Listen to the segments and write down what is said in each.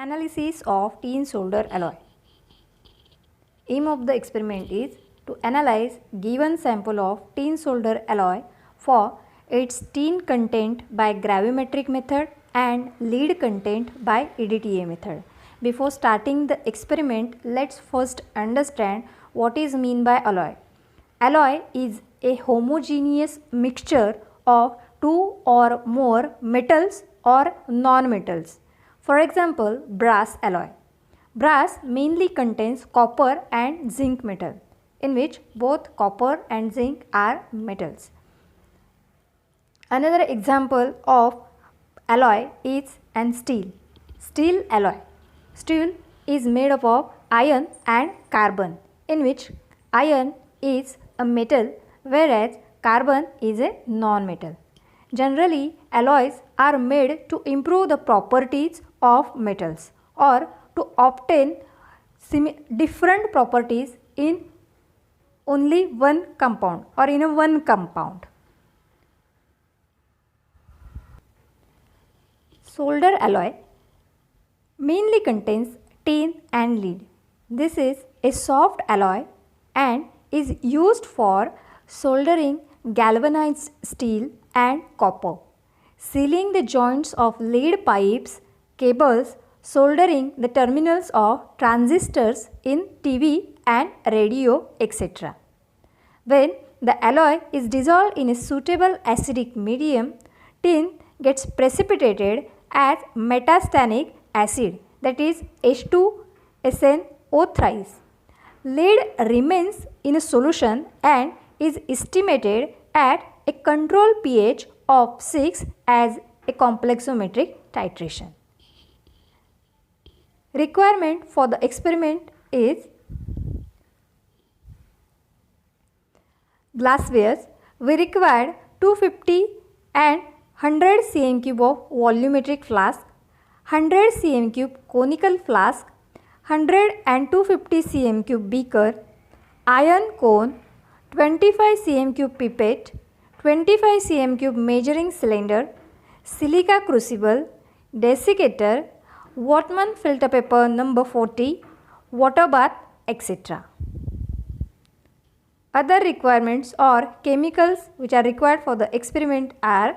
Analysis of tin solder alloy. Aim of the experiment is to analyze given sample of tin solder alloy for its tin content by gravimetric method and lead content by EDTA method. Before starting the experiment, let's first understand what is meant by alloy. Alloy is a homogeneous mixture of two or more metals or non-metals. For example, brass alloy. Brass mainly contains copper and zinc metal, in which both copper and zinc are metals. Another example of alloy is steel. Steel alloy. Steel is made up of iron and carbon, in which iron is a metal whereas carbon is a non-metal. Generally, alloys are made to improve the properties of metals or to obtain different properties in only one compound or in a one compound. Solder alloy mainly contains tin and lead. This is a soft alloy and is used for soldering galvanized steel and copper, sealing the joints of lead pipes, cables, soldering the terminals of transistors in TV and radio, etc. When the alloy is dissolved in a suitable acidic medium, tin gets precipitated as metastannic acid, that is H2SnO thrice. Lead remains in a solution and is estimated at a control pH of 6 as a complexometric titration. Requirement for the experiment is glasswares. We required 250 and 100 cm cube of volumetric flask, 100 cm cube conical flask, 100 and 250 cm cube beaker, iron cone, 25 cm cube pipette, 25 cm cube measuring cylinder, silica crucible, desiccator, Whatman filter paper number 40, water bath, etc. Other requirements or chemicals which are required for the experiment are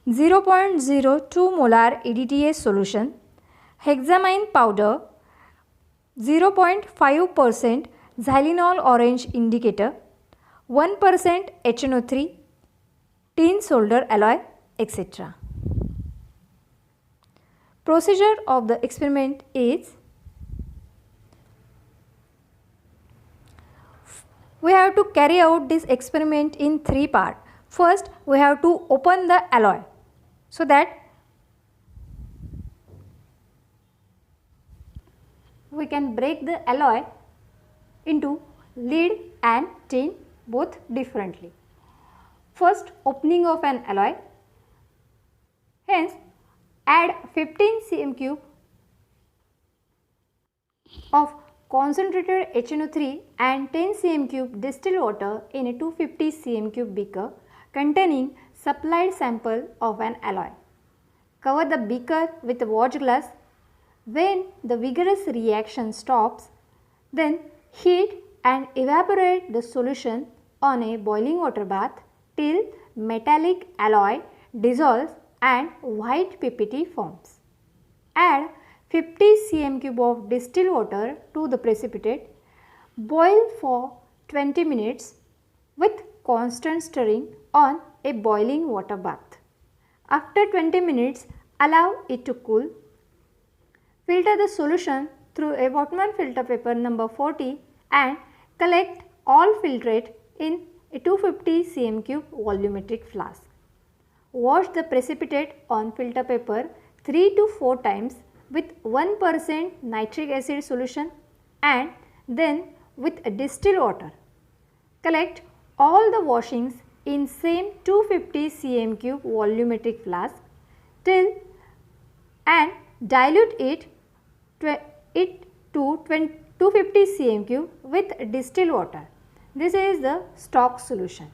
0.02 molar EDTA solution, hexamine powder, 0.5% xylenol orange indicator, 1% HNO3, tin solder alloy, etc. Procedure of the experiment is, we have to carry out this experiment in three parts. First, we have to open the alloy so that we can break the alloy into lead and tin both differently. First, opening of an alloy. Hence, add 15 cm cube of concentrated HNO3 and 10 cm cube distilled water in a 250 cm cube beaker containing supplied sample of an alloy. Cover the beaker with a watch glass. When the vigorous reaction stops, then heat and evaporate the solution on a boiling water bath till metallic alloy dissolves and white PPT forms. Add 50 cm cube of distilled water to the precipitate. Boil for 20 minutes with constant stirring on a boiling water bath. After 20 minutes, allow it to cool. Filter the solution through a Whatman filter paper number 40 and collect all filtrate in a 250 cm cube volumetric flask. Wash the precipitate on filter paper 3 to 4 times with 1% nitric acid solution and then with distilled water. Collect all the washings in same 250 cm cube volumetric flask till and dilute it to 250 cm cube with distilled water. This is the stock solution.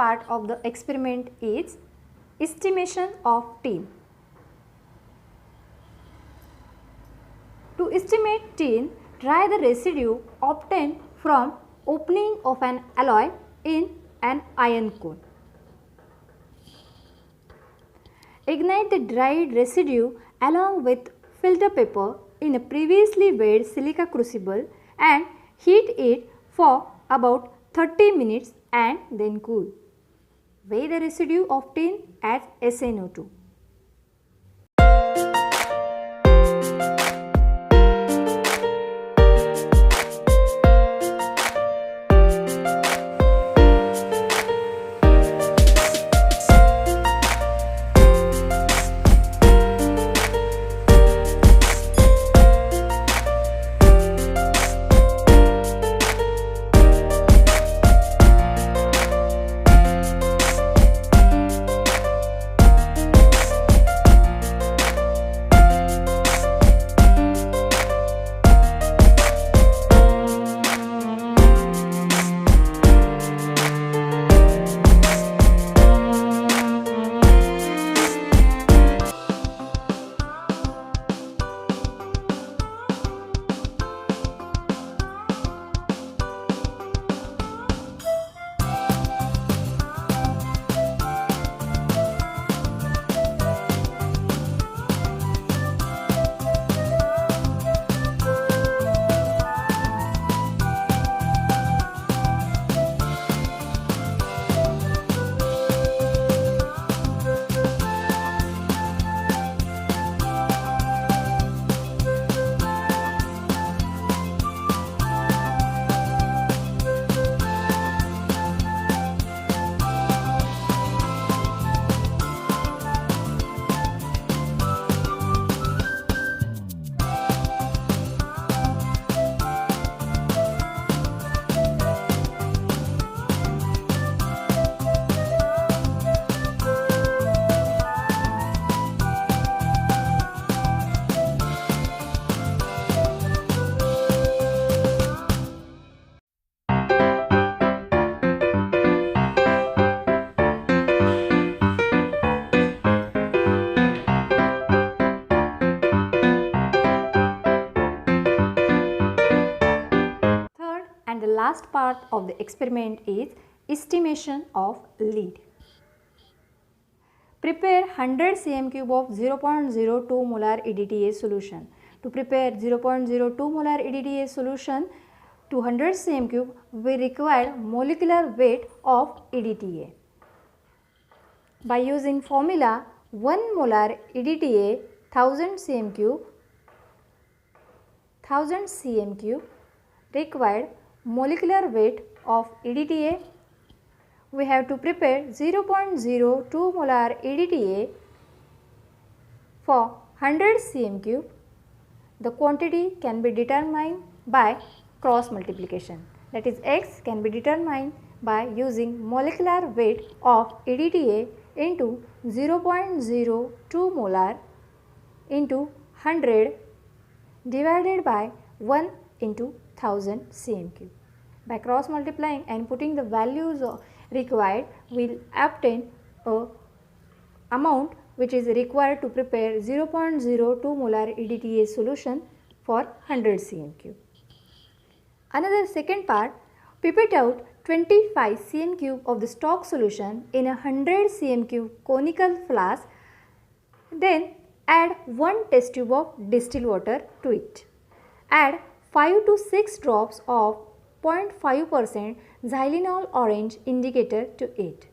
part of the experiment is estimation of tin. To estimate tin, try the residue obtained from opening of an alloy in an iron cone. Ignite the dried residue along with filter paper in a previously weighed silica crucible and heat it for about 30 minutes and then cool. Weigh the residue of tin as SnO2. And the last part of the experiment is estimation of lead. Prepare 100 cm cube of 0.02 molar EDTA solution. To prepare 0.02 molar EDTA solution to 100 cm cube, we require molecular weight of EDTA. By using formula 1 molar EDTA 1000 cm cube required molecular weight of EDTA, we have to prepare 0.02 molar EDTA for 100 cm cube. The quantity can be determined by cross multiplication, that is x can be determined by using molecular weight of EDTA into 0.02 molar into 100 divided by 1 into 1000 cm cube. By cross multiplying and putting the values required, we will obtain a amount which is required to prepare 0.02 molar EDTA solution for 100 cm cube. Another second part, pipette out 25 cm cube of the stock solution in a 100 cm cube conical flask, then add 1 test tube of distilled water to it. Add 5 to 6 drops of 0.5% xylitol orange indicator to it.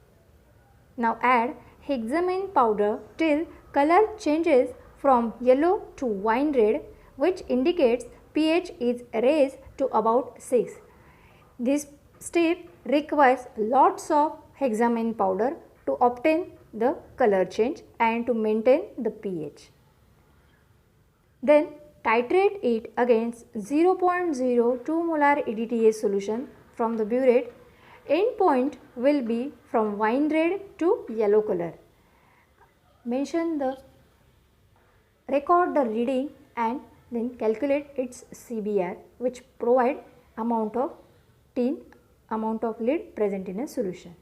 Now add hexamine powder till color changes from yellow to wine red, which indicates pH is raised to about 6. This step requires lots of hexamine powder to obtain the color change and to maintain the pH. Then titrate it against 0.02 molar EDTA solution from the burette. End point will be from wine red to yellow color. Record the reading and then calculate its CBR, which provide amount of lead present in a solution.